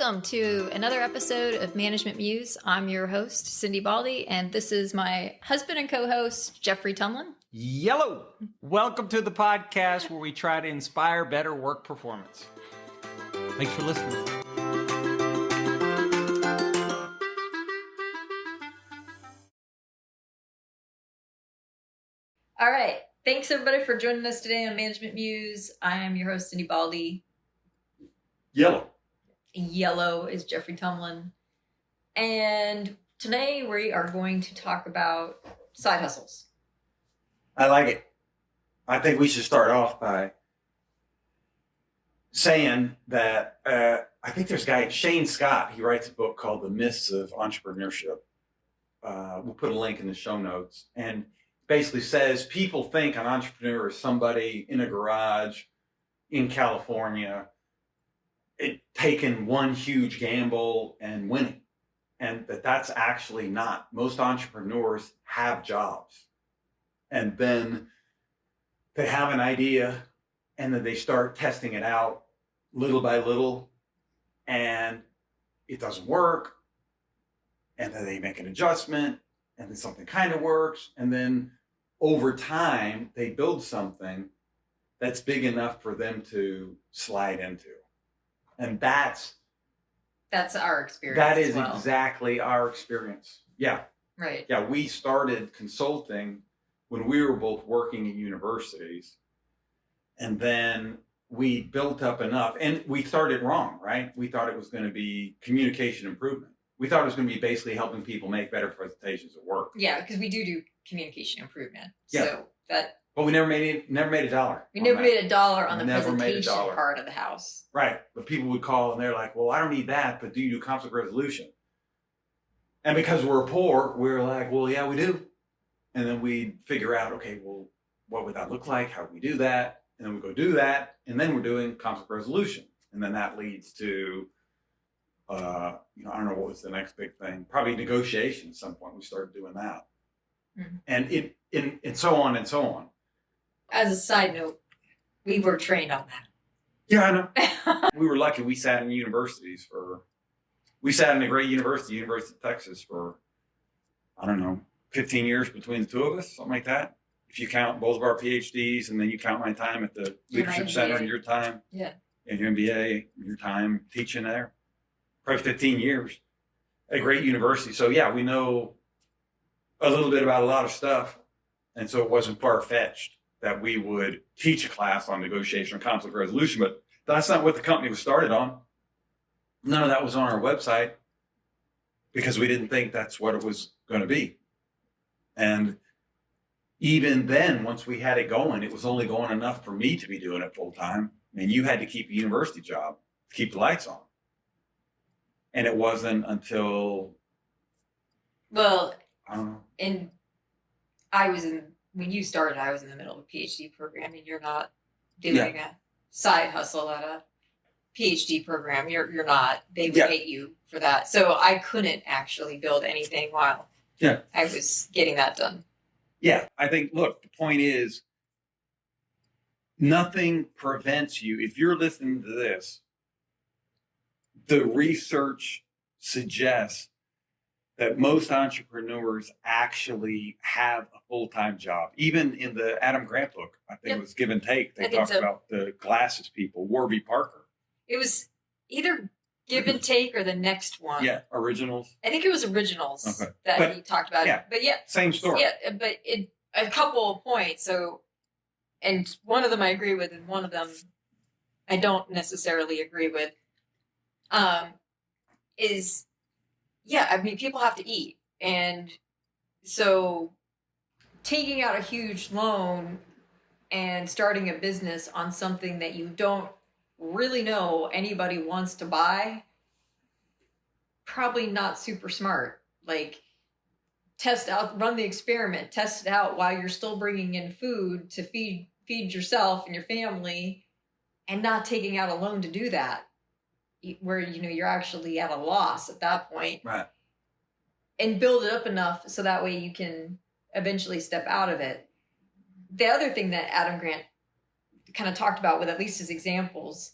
Welcome to another episode of Management Muse. I'm your host, Cindi Baldi, and this is my husband and co-host, Geoffrey Tumlin. Yellow! Welcome to the podcast where we try to inspire better work performance. Thanks for listening. All right. Thanks, everybody, for joining us today on Management Muse. I am your host, Cindi Baldi. Yellow is Geoffrey Tumlin. And today we are going to talk about side hustles. I like it. I think we should start off by saying that I think there's a guy, Shane Scott, he writes a book called The Myths of Entrepreneurship. We'll put a link in the show notes. And basically says people think an entrepreneur is somebody in a garage in California taking one huge gamble and winning. And that's actually not. Most entrepreneurs have jobs. And then they have an idea and then they start testing it out little by little and it doesn't work. And then they make an adjustment and then something kind of works. And then over time, they build something that's big enough for them to slide into. And that's our experience. That is exactly our experience. Yeah. Right. Yeah. We started consulting when we were both working at universities. And then we built up enough and we started wrong, right? We thought it was going to be communication improvement. We thought it was going to be basically helping people make better presentations at work. Yeah, because we do communication improvement. Yeah. So that. But we never made a dollar. We never made a dollar on the Never made a presentation dollar. part of the house. Right. But people would call and they're like, well, I don't need that, but do you do conflict resolution? And because we're poor, we're like, well, yeah, we do. And then we figure out, okay, well, what would that look like? How do we do that? And then we go do that. And then we're doing conflict resolution. And then that leads to, I don't know what was the next big thing. Probably negotiation at some point. We started doing that. Mm-hmm. And so on and so on. As a side note, we were trained on that. Yeah, I know. We were lucky. We sat in a great university, University of Texas for, 15 years between the two of us, something like that. If you count both of our PhDs and then you count my time at the Leadership Center and your time. Yeah. And your MBA, your time teaching there. Probably 15 years at a great university. So yeah, we know a little bit about a lot of stuff. And so it wasn't far-fetched that we would teach a class on negotiation or conflict resolution, but that's not what the company was started on. None of that was on our website because we didn't think that's what it was going to be. And even then, once we had it going, it was only going enough for me to be doing it full time. I mean, you had to keep a university job to keep the lights on. And it wasn't until... Well, I don't know. And when you started, I was in the middle of a PhD program, and you're not doing a side hustle at a PhD program. You're not. They would hate you for that. So I couldn't actually build anything while I was getting that done. Yeah, I think, look, the point is, nothing prevents you. If you're listening to this, the research suggests that most entrepreneurs actually have a full-time job. Even in the Adam Grant book, I think it was Give and Take. They talked about the glasses people, Warby Parker. It was either Give and Take or the next one. Yeah, Originals. I think it was Originals that he talked about. Yeah, but same story. Yeah, but a couple of points. So, and one of them I agree with, and one of them I don't necessarily agree with. People have to eat. And so taking out a huge loan and starting a business on something that you don't really know anybody wants to buy, probably not super smart. Like, run the experiment, test it out while you're still bringing in food to feed yourself and your family and not taking out a loan to do that, where you're actually at a loss at that point. Right. And build it up enough so that way you can eventually step out of it. The other thing that Adam Grant kind of talked about with at least his examples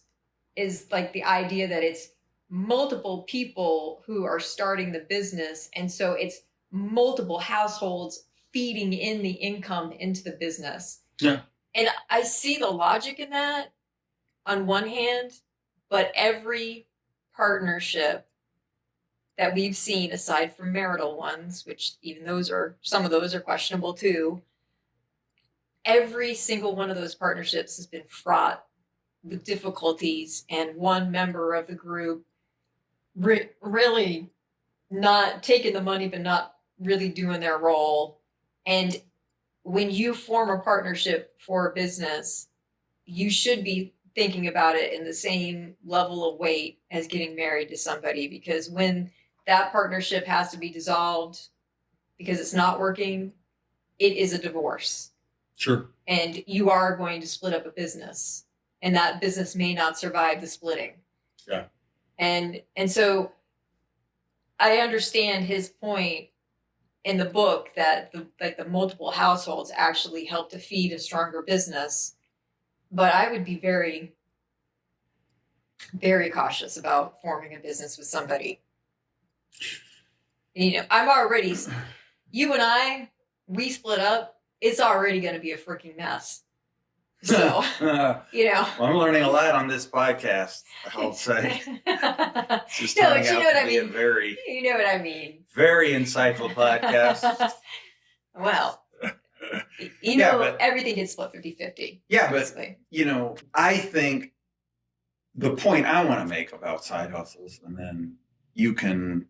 is like the idea that it's multiple people who are starting the business. And so it's multiple households feeding in the income into the business. Yeah. And I see the logic in that on one hand, but every partnership that we've seen, aside from marital ones, which even some of those are questionable too, every single one of those partnerships has been fraught with difficulties, and one member of the group really not taking the money, but not really doing their role. And when you form a partnership for a business, you should be thinking about it in the same level of weight as getting married to somebody, because when that partnership has to be dissolved because it's not working, it is a divorce. Sure. And you are going to split up a business, and that business may not survive the splitting. Yeah. And so I understand his point in the book that the multiple households actually help to feed a stronger business. But I would be very, very cautious about forming a business with somebody. You know, you and I, we split up, it's already going to be a freaking mess. So, you know. Well, I'm learning a lot on this podcast, I'll say. It's just No, turning but you out know what to I be a mean. very, You know what I mean. very insightful podcast. Well, Yeah, know, but- everything gets split 50-50. Yeah, basically. but, I think the point I want to make about side hustles, and then you can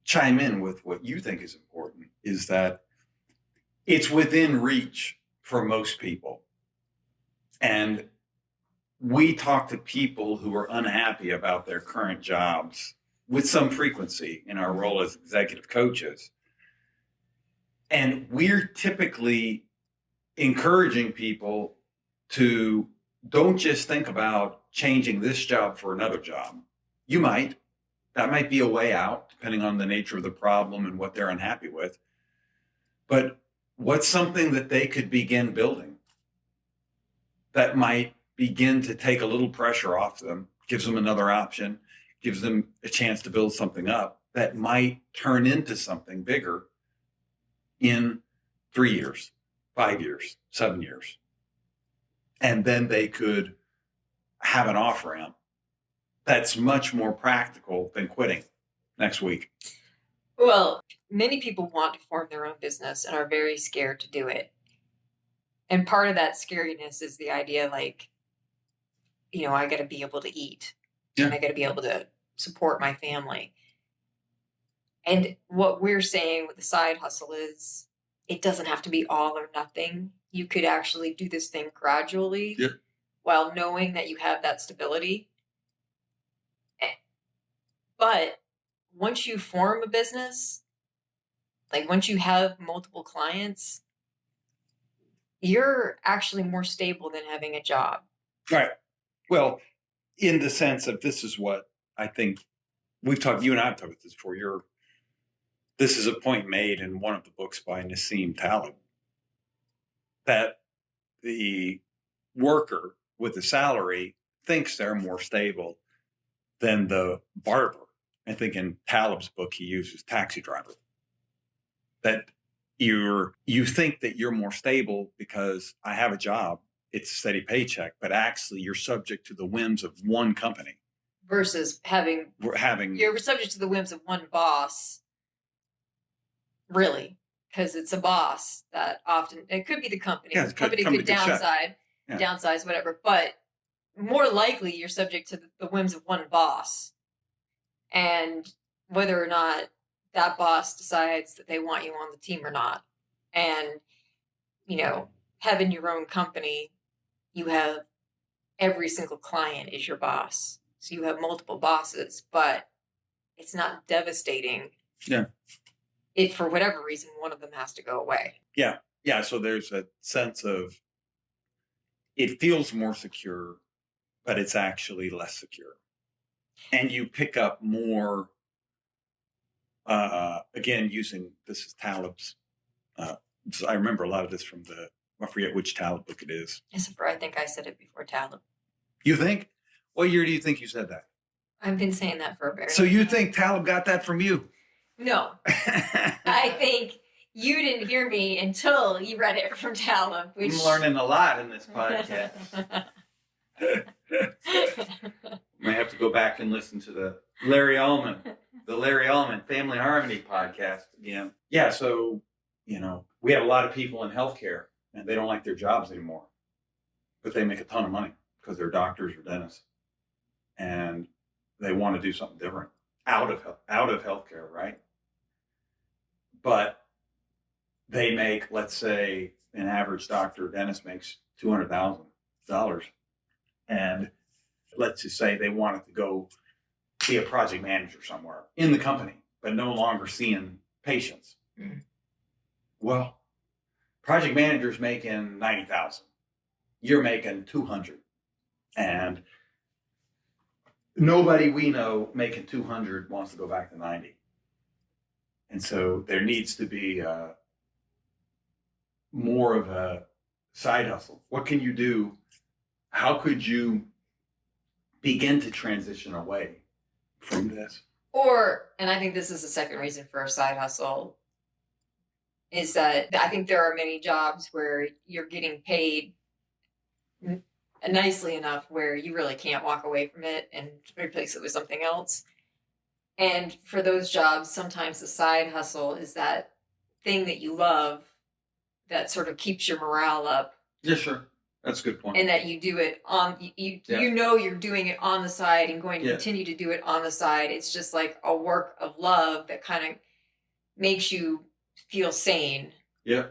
chime in with what you think is important, is that it's within reach for most people. And we talk to people who are unhappy about their current jobs with some frequency in our role as executive coaches. And we're typically encouraging people to don't just think about changing this job for another job. You might. That might be a way out, depending on the nature of the problem and what they're unhappy with. But what's something that they could begin building that might begin to take a little pressure off them, gives them another option, gives them a chance to build something up that might turn into something bigger in 3 years, 5 years, 7 years. And then they could have an off ramp that's much more practical than quitting next week. Well, many people want to form their own business and are very scared to do it. And part of that scariness is the idea, like, you know, I got to be able to eat. Yeah. And I got to be able to support my family. And what we're saying with the side hustle is it doesn't have to be all or nothing. You could actually do this thing gradually while knowing that you have that stability. But once you form a business, like once you have multiple clients, you're actually more stable than having a job. Right. Well, in the sense of this is what I think we've talked, you and I have talked about this before. This is a point made in one of the books by Nassim Taleb that the worker with the salary thinks they're more stable than the barber. I think in Taleb's book, he uses taxi driver. That you think that you're more stable because I have a job, it's a steady paycheck, but actually you're subject to the whims of one company. Versus you're subject to the whims of one boss, really, because it's a boss that often, it could be the company. Yeah, the company could downsize, whatever, but more likely you're subject to the whims of one boss. And whether or not that boss decides that they want you on the team or not. And, you know, having your own company, you have every single client is your boss. So you have multiple bosses, but it's not devastating. Yeah. If for whatever reason, one of them has to go away. Yeah. Yeah. So there's a sense of it feels more secure, but it's actually less secure. And you pick up more, again, this is Taleb's. I remember a lot of this from I forget which Taleb book it is. I think I said it before Taleb. You think? What year do you think you said that? I've been saying that for a very So long you time. think Talib got that from you? No, I think you didn't hear me until you read it from Talib. Which... I'm learning a lot in this podcast. I have to go back and listen to the Larry Ullman Family Harmony podcast again. Yeah, so, we have a lot of people in healthcare and they don't like their jobs anymore, but they make a ton of money because they're doctors or dentists and they want to do something different out of healthcare, right? But they make, let's say, an average doctor or dentist makes $200,000, and let's just say they wanted to go be a project manager somewhere in the company, but no longer seeing patients. Mm-hmm. Well, project manager's making $90,000. You're making $200,000, and nobody we know making $200,000 wants to go back to $90,000. And so there needs to be more of a side hustle. What can you do? How could you begin to transition away from this? And I think this is the second reason for a side hustle, is that I think there are many jobs where you're getting paid nicely enough where you really can't walk away from it and replace it with something else. And for those jobs, sometimes the side hustle is that thing that you love that sort of keeps your morale up. Yeah, sure. That's a good point. And that you do it on, you're doing it on the side and going to continue to do it on the side. It's just like a work of love that kind of makes you feel sane. Yeah.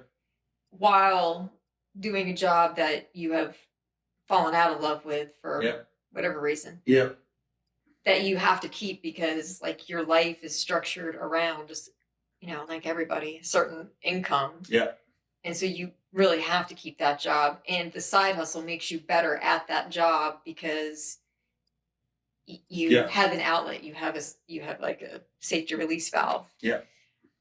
While doing a job that you have fallen out of love with for whatever reason. Yeah. That you have to keep because like your life is structured around just, like everybody, a certain income. Yeah. And so you really have to keep that job. And the side hustle makes you better at that job because you have an outlet. You have like a safety release valve. Yeah.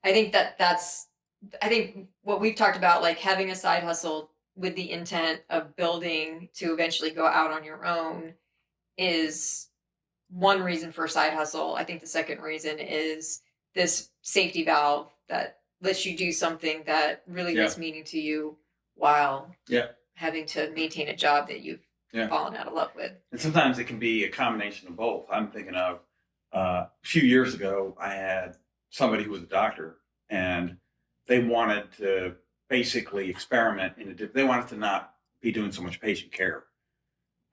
I think I think what we've talked about, like having a side hustle with the intent of building to eventually go out on your own, is one reason for a side hustle. I think the second reason is this safety valve that lets you do something that really has meaning to you while having to maintain a job that you've fallen out of love with. And sometimes it can be a combination of both. I'm thinking of a few years ago, I had somebody who was a doctor and they wanted to basically experiment they wanted to not be doing so much patient care.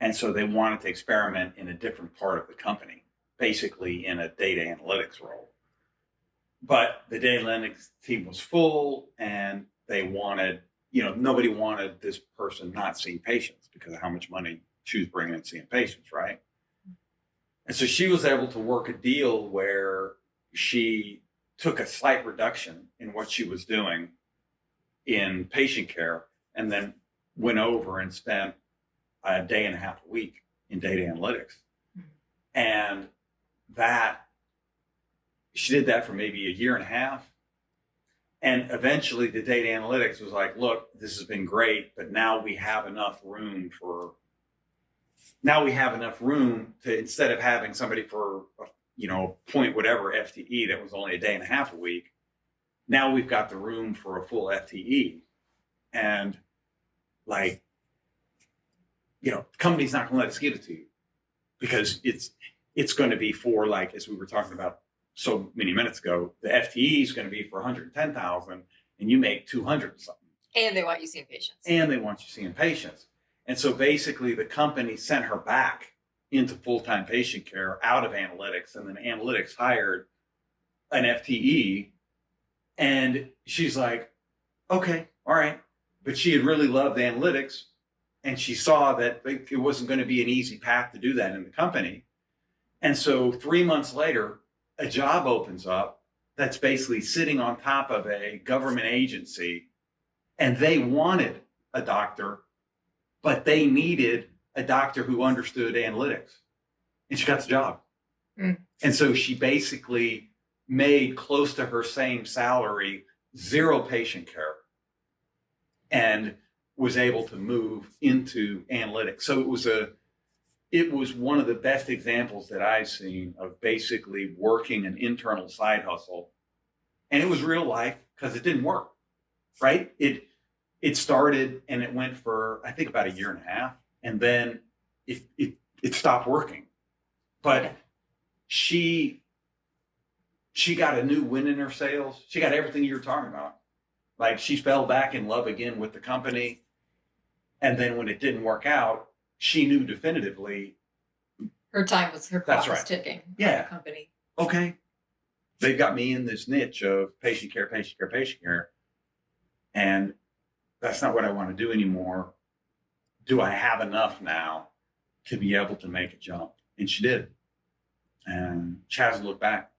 And so they wanted to experiment in a different part of the company, basically in a data analytics role. But the data analytics team was full and they wanted, nobody wanted this person not seeing patients because of how much money she was bringing in seeing patients, right? And so she was able to work a deal where she took a slight reduction in what she was doing in patient care and then went over and spent a day and a half a week in data analytics. And she did that for maybe a year and a half. And eventually the data analytics was like, look, this has been great, but now we have enough room to, instead of having somebody for, point whatever FTE that was only a day and a half a week, now we've got the room for a full FTE. And the company's not going to let us give it to you because it's going to be for, like, as we were talking about so many minutes ago, the FTE is going to be for 110,000 and you make 200 something. And they want you seeing patients. And so basically the company sent her back into full-time patient care out of analytics, and then analytics hired an FTE. And she's like, okay, all right. But she had really loved analytics. And she saw that it wasn't going to be an easy path to do that in the company. And so 3 months later, a job opens up that's basically sitting on top of a government agency. And they wanted a doctor, but they needed a doctor who understood analytics. And she got the job. Mm. And so she basically made close to her same salary, 0 patient care, and was able to move into analytics. So it was it was one of the best examples that I've seen of basically working an internal side hustle. And it was real life because it didn't work, right? It started and it went for, I think, about a year and a half. And then it stopped working. But she got a new win in her sales. She got everything you were talking about. Like, she fell back in love again with the company. And then when it didn't work out, she knew definitively her clock was ticking. Yeah. The company. Okay. They've got me in this niche of patient care, patient care, patient care. And that's not what I want to do anymore. Do I have enough now to be able to make a jump? And she did. And she hasn't looked back.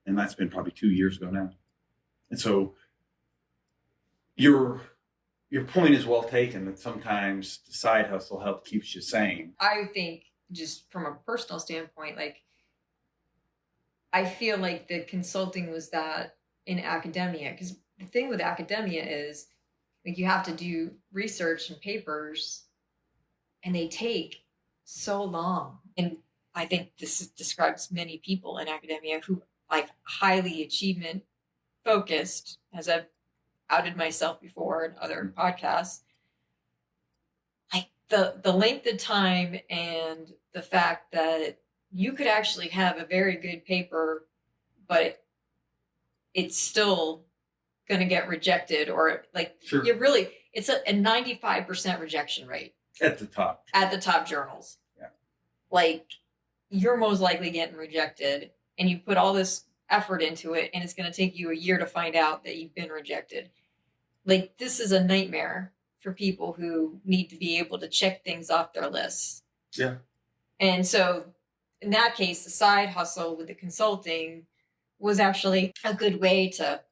And that's been probably 2 years ago now. And so your point is well taken, that sometimes the side hustle help keeps you sane. I think, just from a personal standpoint, like, I feel like the consulting was that in academia, because the thing with academia is, like, you have to do research and papers, and they take so long. And I think this describes many people in academia who, like, highly achievement focused, as I've outed myself before in other podcasts. Like, the length of time and the fact that you could actually have a very good paper, but it's still going to get rejected, or, like, Sure. It's a 95% rejection rate At the top. at the top journals. Yeah. Like, you're most likely getting rejected, and you put all this effort into it, and it's going to take you a year to find out that you've been rejected. Like, this is a nightmare for people who need to be able to check things off their lists. Yeah. And so in that case, the side hustle with the consulting was actually a good way to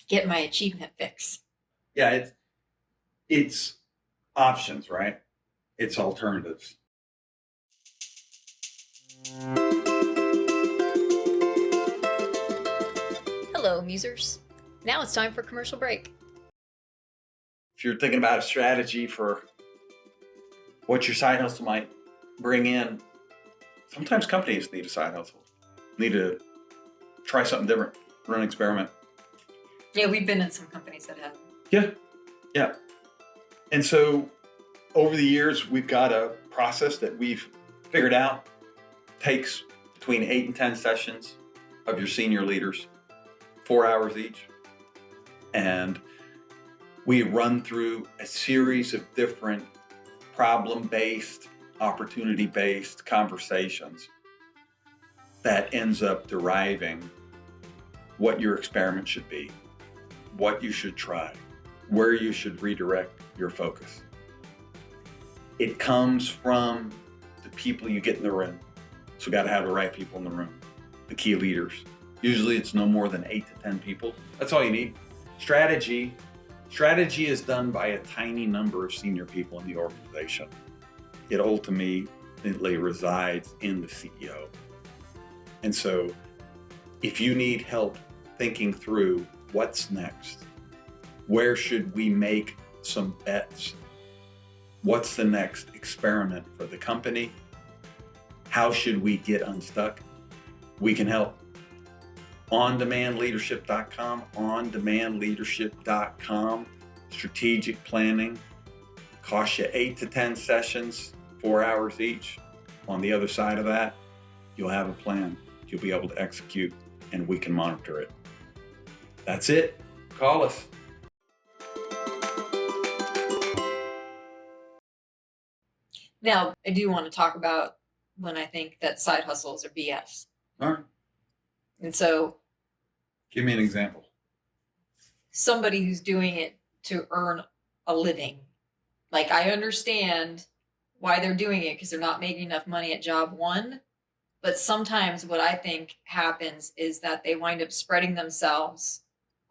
get my achievement fix. Yeah, it's options, right? It's alternatives. Hello, Musers. Now it's time for commercial break. If you're thinking about a strategy for what your side hustle might bring in, sometimes companies need a side hustle, need to try something different, run an experiment. Yeah, we've been in some companies that have. Yeah. And so over the years, we've got a process that we've figured out. Takes between 8 and 10 sessions of your senior leaders, 4 hours each. And we run through a series of different problem-based, opportunity-based conversations that ends up deriving what your experiment should be, what you should try, where you should redirect your focus. It comes from the people you get in the room. So got to have the right people in the room, the key leaders. Usually it's no more than 8 to 10 people. That's all you need. Strategy is done by a tiny number of senior people in the organization. It ultimately resides in the CEO. And so if you need help thinking through what's next, where should we make some bets? What's the next experiment for the company? How should we get unstuck? We can help. OnDemandLeadership.com, OnDemandLeadership.com. Strategic planning costs you 8 to 10 sessions, 4 hours each. On the other side of that, you'll have a plan. You'll be able to execute, and we can monitor it. That's it. Call us. Now, I do want to talk about when I think that side hustles are BS. All right. And so, Give me an example. somebody who's doing it to earn a living. Like, I understand why they're doing it, because they're not making enough money at job one. But sometimes what I think happens is that they wind up spreading themselves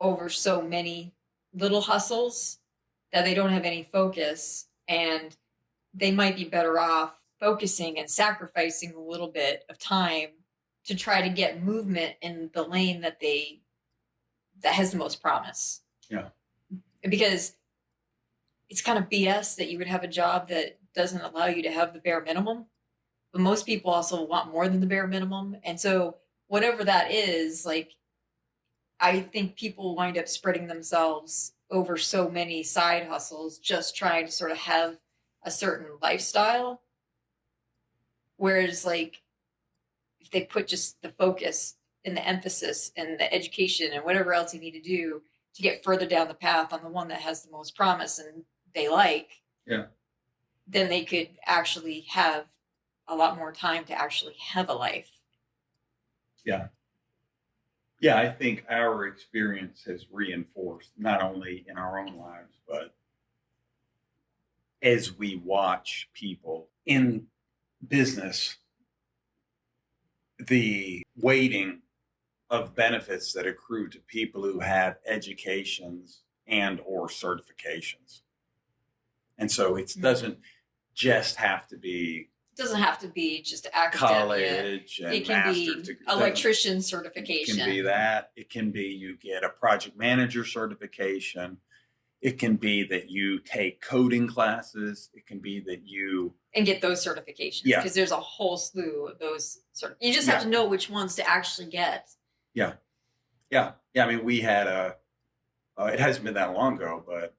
over so many little hustles that they don't have any focus, and they might be better off focusing and sacrificing a little bit of time to try to get movement in the lane that has the most promise. Yeah. Because it's kind of BS that you would have a job that doesn't allow you to have the bare minimum. But most people also want more than the bare minimum. And so whatever that is, like, I think people wind up spreading themselves over so many side hustles, just trying to sort of have a certain lifestyle. Whereas, like, if they put just the focus and the emphasis and the education and whatever else you need to do to get further down the path on the one that has the most promise and they like, Yeah. then they could actually have a lot more time to actually have a life. Yeah. Yeah, I think our experience has reinforced, not only in our own lives, but as we watch people in business, the weighting of benefits that accrue to people who have educations and or certifications. And so it doesn't just have to be It doesn't have to be just academia. college and It can be master's degree. electrician It certification. can be that. It can be you get a project manager certification. It can be that you take coding classes. It can be that you and get those certifications. Yeah. Because there's a whole slew of those. You just have to know which ones to actually get. Yeah. I mean, we had it hasn't been that long ago, but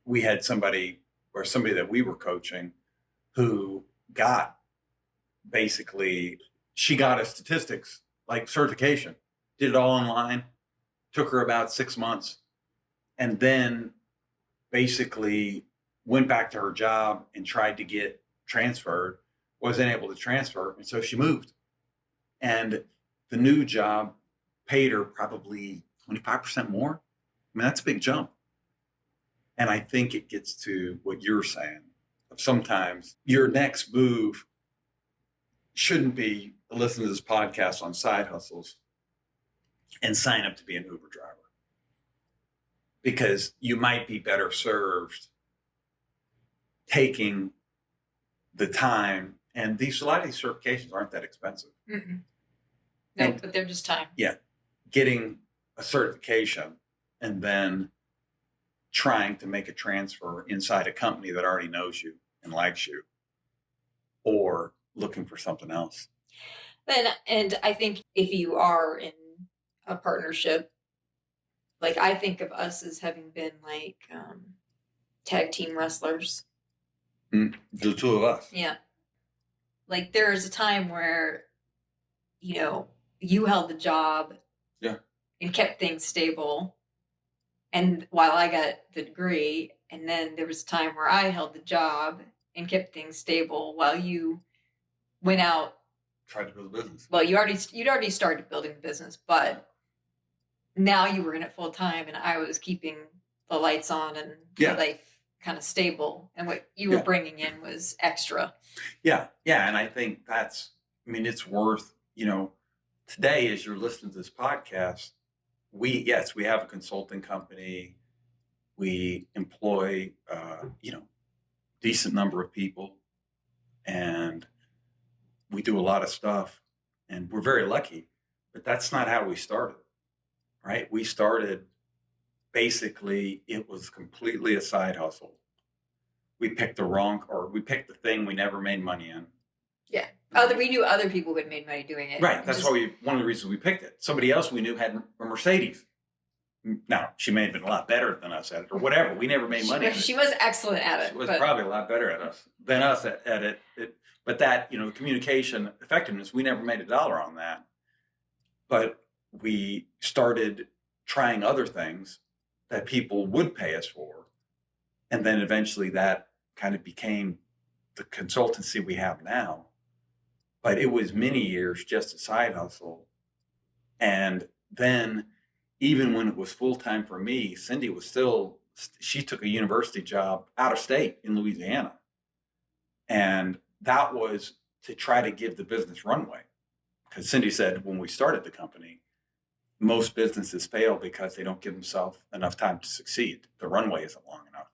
we had somebody that we were coaching who got she got a statistics like certification, did it all online, took her about 6 months, and then basically went back to her job and tried to get transferred, wasn't able to transfer, and so she moved. And the new job paid her probably 25% more. I mean, that's a big jump. And I think it gets to what you're saying. Sometimes your next move shouldn't be listen to this podcast on side hustles and sign up to be an Uber driver. Because you might be better served taking the time. And a lot of these certifications aren't that expensive. Mm-mm. No, but they're just time. Yeah. Getting a certification and then trying to make a transfer inside a company that already knows you and likes you, or looking for something else. And I think if you are in a partnership, like, I think of us as having been like tag team wrestlers. The two of us. Yeah. Like, there is a time where, you held the job. Yeah. And kept things stable. And while I got the degree, and then there was a time where I held the job and kept things stable while you went out. Tried to build a business. Well, you'd already started building the business, but now you were in it full time, and I was keeping the lights on and my life kind of stable. And what you were bringing in was extra. Yeah. And I think it's worth, today as you're listening to this podcast, we have a consulting company. We employ, decent number of people, and we do a lot of stuff, and we're very lucky, but that's not how we started, right? We started, basically, it was completely a side hustle. We picked the thing we never made money in. Yeah. We knew other people who had made money doing it. Right. That's one of the reasons we picked it. Somebody else we knew had a Mercedes. Now, she may have been a lot better than us at it, or whatever. We never made money. She was excellent at it. She was probably a lot better than us at it. But that, communication effectiveness, we never made $1 on that. But we started trying other things that people would pay us for. And then eventually that kind of became the consultancy we have now. But it was many years just a side hustle. And then even when it was full-time for me, Cindi she took a university job out of state in Louisiana. And that was to try to give the business runway. Because Cindi said when we started the company, most businesses fail because they don't give themselves enough time to succeed. The runway isn't long enough.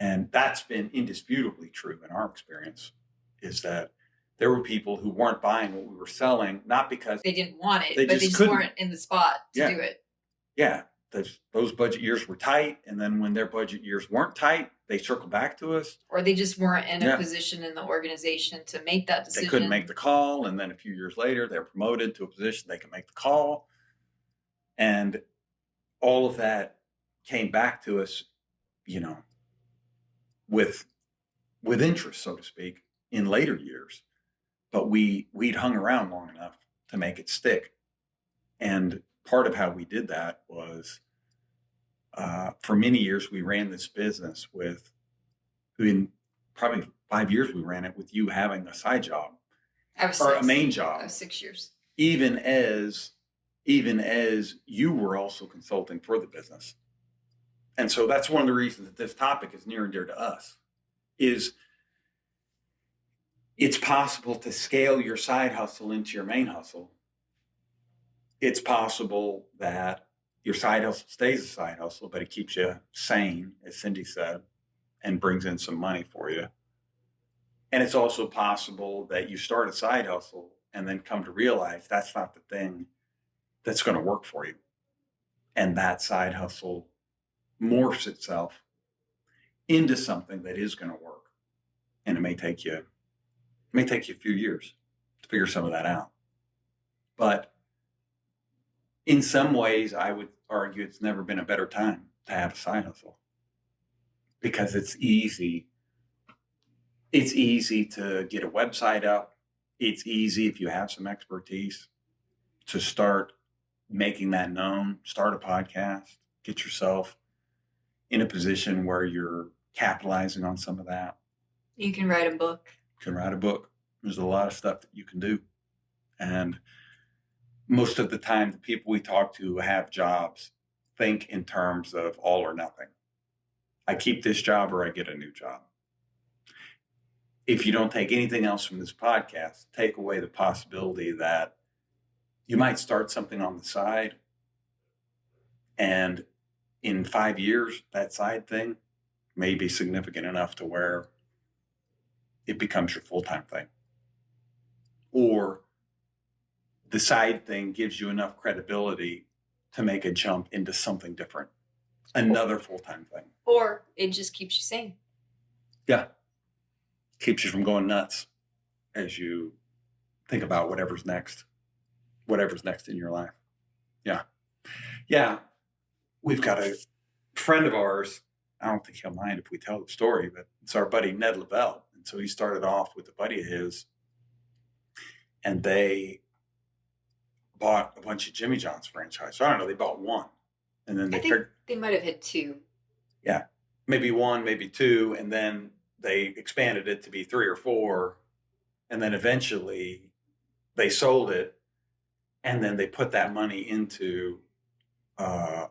And that's been indisputably true in our experience, is that there were people who weren't buying what we were selling, not because they didn't want it, they but just they just weren't in the spot to do it. Yeah. those budget years were tight. And then when their budget years weren't tight, they circled back to us. Or they just weren't in a Yeah. position in the organization to make that decision. They couldn't make the call. And then a few years later, they're promoted to a position they can make the call. And all of that came back to us, you know, with interest, so to speak, in later years. But we'd hung around long enough to make it stick. And part of how we did that was, for many years, we ran this business in probably 5 years, we ran it with you having a side job or a main job. 6 years. Even as you were also consulting for the business. And so that's one of the reasons that this topic is near and dear to us, is it's possible to scale your side hustle into your main hustle. It's possible that your side hustle stays a side hustle, but it keeps you sane, as Cindi said, and brings in some money for you. And it's also possible that you start a side hustle and then come to realize that's not the thing that's going to work for you. And that side hustle morphs itself into something that is going to work. And it may take you a few years to figure some of that out. But in some ways, I would argue it's never been a better time to have a side hustle, because it's easy. It's easy to get a website up. It's easy, if you have some expertise, to start making that known, start a podcast, get yourself in a position where you're capitalizing on some of that. You can write a book. You can write a book. There's a lot of stuff that you can do. And most of the time, the people we talk to who have jobs think in terms of all or nothing. I keep this job or I get a new job. If you don't take anything else from this podcast, take away the possibility that you might start something on the side, and in 5 years, that side thing may be significant enough to where it becomes your full-time thing. Or the side thing gives you enough credibility to make a jump into something different, another full-time thing. Or it just keeps you sane. Yeah. Keeps you from going nuts as you think about whatever's next in your life. Yeah. Yeah. We've got a friend of ours. I don't think he'll mind if we tell the story, but it's our buddy Ned Lavelle. And so he started off with a buddy of his, and they bought a bunch of Jimmy John's franchise. So I don't know, they bought one. And then I think they might have hit two. Yeah. Maybe one, maybe two. And then they expanded it to be 3 or 4. And then eventually they sold it. And then they put that money into a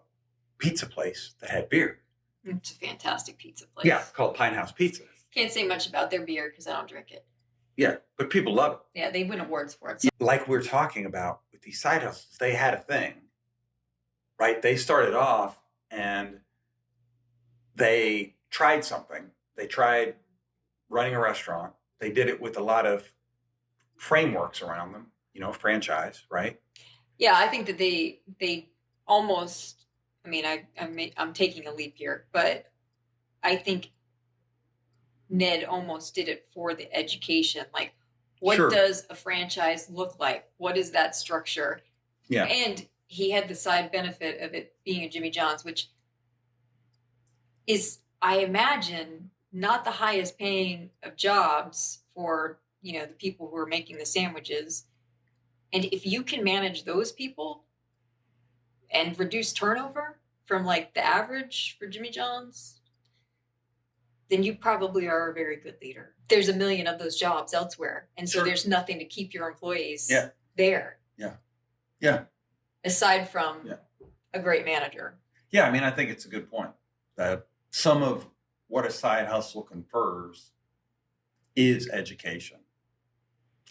pizza place that had beer. It's a fantastic pizza place. Yeah, called Pine House Pizza. Can't say much about their beer because I don't drink it. Yeah, but people love it. Yeah, they win awards for it. So. Like we're talking about with these side hustles, they had a thing, right? They started off and they tried something. They tried running a restaurant. They did it with a lot of frameworks around them, franchise, right? Yeah, I think that they almost, I'm taking a leap here, but I think Ned almost did it for the education. Like, what Sure. does a franchise look like? What is that structure? Yeah. And he had the side benefit of it being a Jimmy John's, which is, I imagine, not the highest paying of jobs for, the people who are making the sandwiches. And if you can manage those people and reduce turnover from like the average for Jimmy John's, then you probably are a very good leader. There's a million of those jobs elsewhere. And so Sure. there's nothing to keep your employees Yeah. there. Yeah. Aside from Yeah. a great manager. Yeah, I think it's a good point that some of what a side hustle confers is education.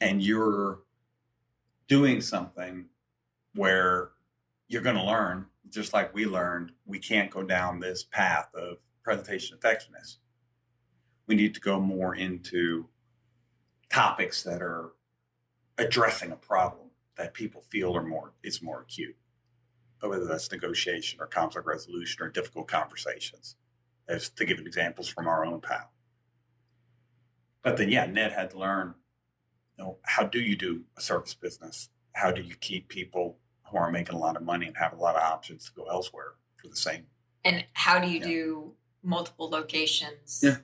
And you're doing something where you're going to learn, just like we learned, we can't go down this path of presentation effectiveness. We need to go more into topics that are addressing a problem that people feel is more acute. whether that's negotiation or conflict resolution or difficult conversations, as to give examples from our own path. But then, yeah, Ned had to learn, how do you do a service business? How do you keep people who are making a lot of money and have a lot of options to go elsewhere for the same? And how do you do multiple locations? Yeah.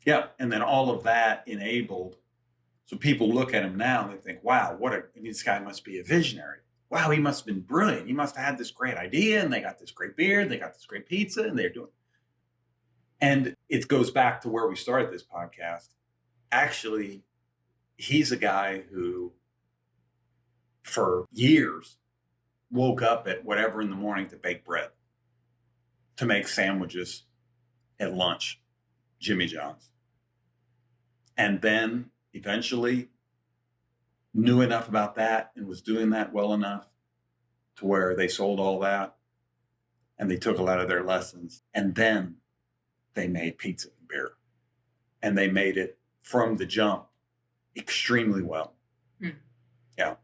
Yeah. And then all of that enabled. So people look at him now and they think, wow, this guy must be a visionary. Wow, he must have been brilliant. He must have had this great idea, and they got this great beer, and they got this great pizza, and they're doing. And it goes back to where we started this podcast. Actually, he's a guy who, for years, woke up at whatever in the morning to bake bread, to make sandwiches at lunch, Jimmy John's. And then eventually knew enough about that and was doing that well enough to where they sold all that and they took a lot of their lessons. And then they made pizza and beer. And they made it from the jump extremely well. Yeah.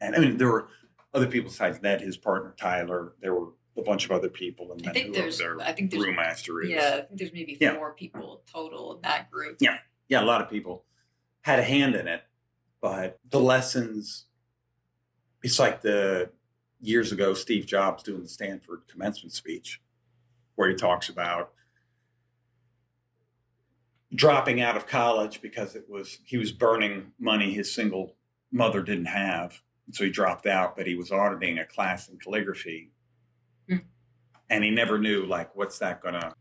And I mean, there were other people besides Ned, his partner, Tyler. There were a bunch of other people. And I think there's brewmaster is. Yeah, I think there's maybe 4 people total in that group. Yeah. Yeah, a lot of people had a hand in it. But the lessons, it's like years ago, Steve Jobs doing the Stanford commencement speech, where he talks about dropping out of college because he was burning money his single mother didn't have. And so he dropped out, but he was auditing a class in calligraphy. And he never knew, like,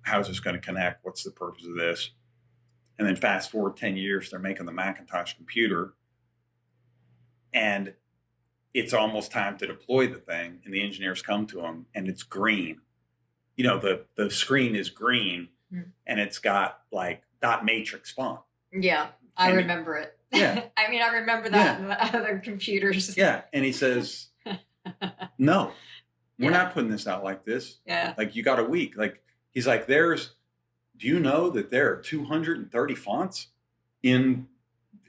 how's this going to connect? What's the purpose of this? And then fast forward 10 years, they're making the Macintosh computer. And it's almost time to deploy the thing. And the engineers come to him and it's green. The screen is green and it's got like dot matrix font. Yeah, I remember it. Yeah. I mean, I remember that in the other computers. Yeah. And he says, no, we're not putting this out like this. Yeah. Like, you got a week. Like, he's like, do you know that there are 230 fonts in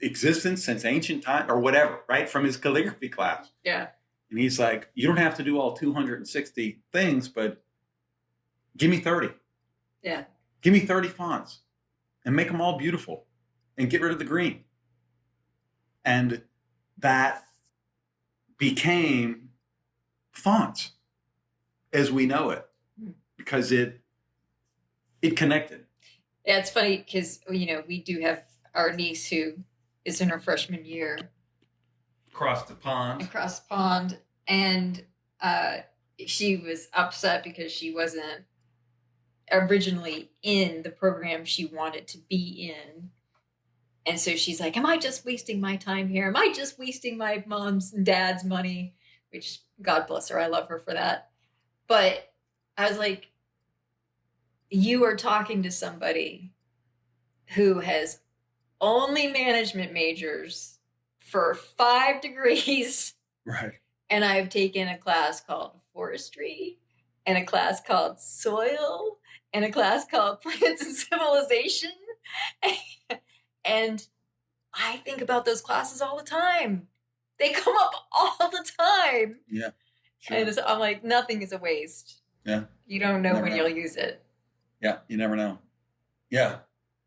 existence since ancient time or whatever, right? From his calligraphy class. Yeah. And he's like, you don't have to do all 260 things, but give me 30. Yeah. Give me 30 fonts and make them all beautiful and get rid of the green. And that became fonts as we know it because it connected. Yeah, it's funny because, we do have our niece who is in her freshman year. Across the pond. And she was upset because she wasn't originally in the program she wanted to be in. And so she's like, am I just wasting my time here? Am I just wasting my mom's and dad's money? Which, God bless her, I love her for that. But I was like, you are talking to somebody who has only management majors for 5 degrees. Right. And I've taken a class called forestry and a class called soil and a class called plants and civilization. And I think about those classes all the time. They come up all the time. Yeah. Sure. And so I'm like, nothing is a waste. Yeah. You don't know when you'll use it. Yeah. You never know. Yeah.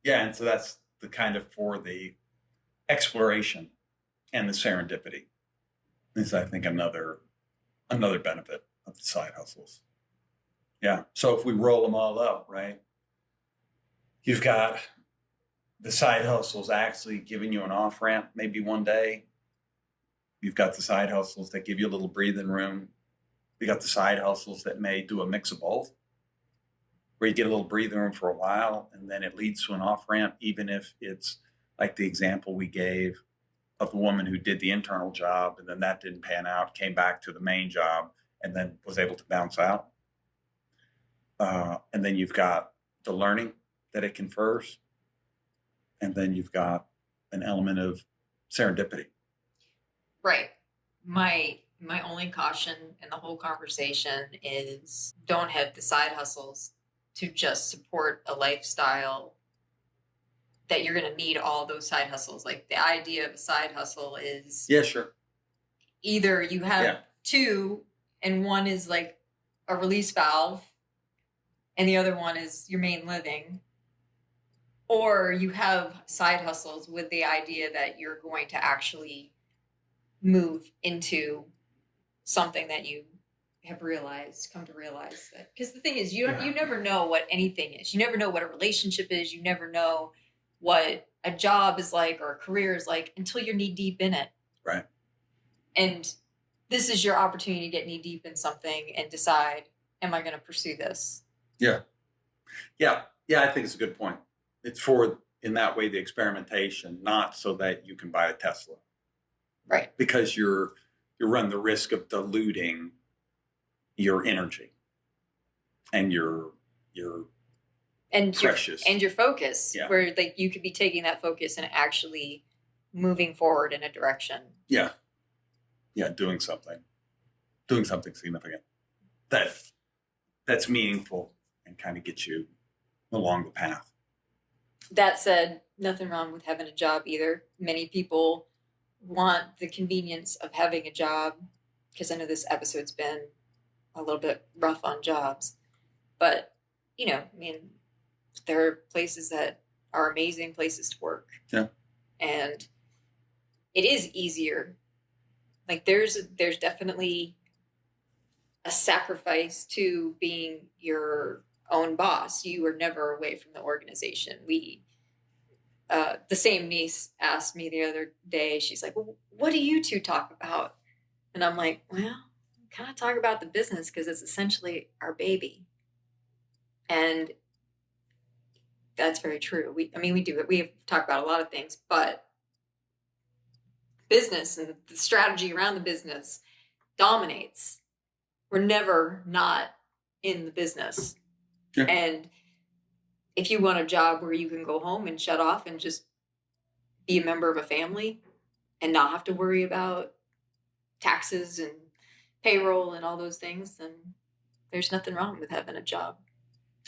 Yeah. And so that's the kind of for the exploration and the serendipity is, I think, another benefit of the side hustles. Yeah. So if we roll them all up, right, you've got the side hustles actually giving you an off ramp maybe one day. You've got the side hustles that give you a little breathing room. You got the side hustles that may do a mix of both, where you get a little breathing room for a while and then it leads to an off ramp, even if it's like the example we gave of the woman who did the internal job and then that didn't pan out, came back to the main job and then was able to bounce out. And then you've got the learning that it confers. And then you've got an element of serendipity. Right. My only caution in the whole conversation is don't have the side hustles to just support a lifestyle that you're going to need all those side hustles. Like, the idea of a side hustle is Yeah, sure. either you have 2 and one is like a release valve and the other one is your main living, or you have side hustles with the idea that you're going to actually move into something that you have come to realize that. Because the thing is, you never know what anything is. You never know what a relationship is. You never know what a job is like or a career is like until you're knee deep in it. Right. And this is your opportunity to get knee deep in something and decide, am I going to pursue this? Yeah. I think it's a good point. It's for, in that way, the experimentation, not so that you can buy a Tesla. Right. Because you run the risk of diluting your energy and your precious and your focus, Yeah. where like you could be taking that focus and actually moving forward in a direction. Yeah. Doing something significant that's meaningful and kind of gets you along the path. That said, nothing wrong with having a job either. Many people want the convenience of having a job, because I know this episode's been a little bit rough on jobs, but I mean, there are places that are amazing places to work. Yeah. And it is easier. Like there's definitely a sacrifice to being your own boss. You are never away from the organization. The same niece asked me the other day, she's like, well, what do you two talk about? And I'm like, well, kind of talk about the business because it's essentially our baby. And that's very true. We do it. We talk about a lot of things, but business and the strategy around the business dominates. We're never not in the business. Yeah. And if you want a job where you can go home and shut off and just be a member of a family and not have to worry about taxes and payroll and all those things, then there's nothing wrong with having a job.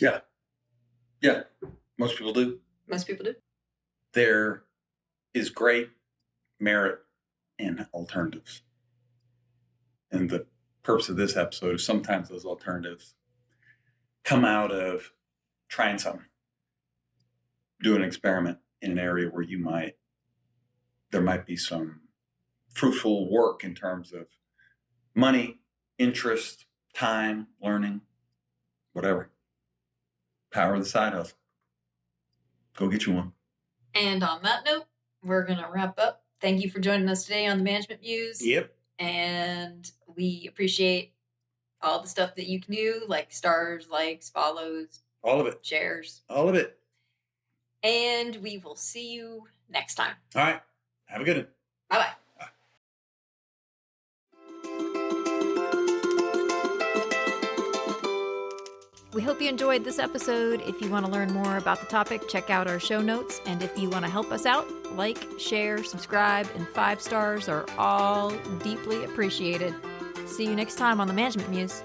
Yeah. Most people do. There is great merit in alternatives. And the purpose of this episode is sometimes those alternatives come out of trying something. Do an experiment in an area where there might be some fruitful work in terms of money, interest, time, learning, whatever. Power of the side hustle. Go get you one. And on that note, we're going to wrap up. Thank you for joining us today on the Management Muse. Yep. And we appreciate all the stuff that you can do, like stars, likes, follows, All of it. shares. All of it. And we will see you next time. All right. Have a good one. Bye-bye. We hope you enjoyed this episode. If you want to learn more about the topic, check out our show notes. And if you want to help us out, like, share, subscribe, and 5 stars are all deeply appreciated. See you next time on the Management Muse.